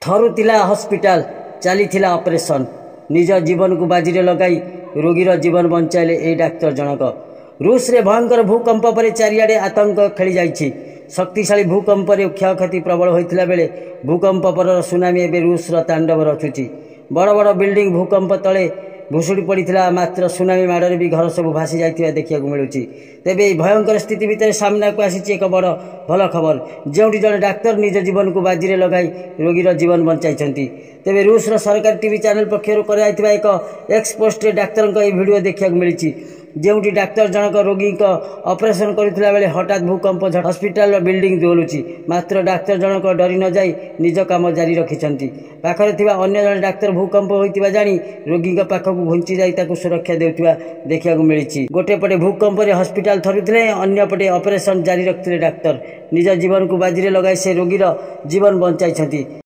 थरुतिला hospital चलीथिला operation निज जीवन को बाजी लगाई रोगीर जीवन बंचाइले ए डाक्तर जनक। रूस रे भयंकर भूकंप पर चारिआडे आतंक खेली जाइछि। शक्तिशाली भूकंप क्षयक्षति प्रबल होइथिला बेले भूकंप पर सुनामी एवं रूस तांडव रचुछि। बड़ बड़ बिल्डिंग भूकंप तले भुशुड़ी पड़ा मात्र सुनामी माड़े भी घर सब भासी जाइथिबा देखिया मिलूँ। तेबे भयंकर स्थिति भितर सामना को आसी एक बड़ भल खबर जोटी जड़े डाक्तर निज जीवन को बाजी लगाई रोगीर जीवन बंचाई। तेबे रूस सरकारी टीवी चैनल पक्षर कर एक एक्सपोस्ट डाक्तर भिडियो देखा मिली जोटी डाक्तर जनक रोगी ऑपरेशन करथिला बेले हठात भूकंप हॉस्पिटल बिल्डिंग दोलुची। मात्र डाक्तर जनक डरी न जाई निज काम जारी रखिछंती। पाखरे थिबा अन्य जन डाक्तर भूकंप होइतिबा जानी रोगी पाखकु घुंची जाई ताकु सुरक्षा देउतिबा देखिया मिली। गोटे पटे भूकंप हॉस्पिटल थरुथिले अन्य पटे ऑपरेशन जारी रखिथिले डाक्तर निज जीवन को बाजी लगाई से रोगीर जीवन बंचाई।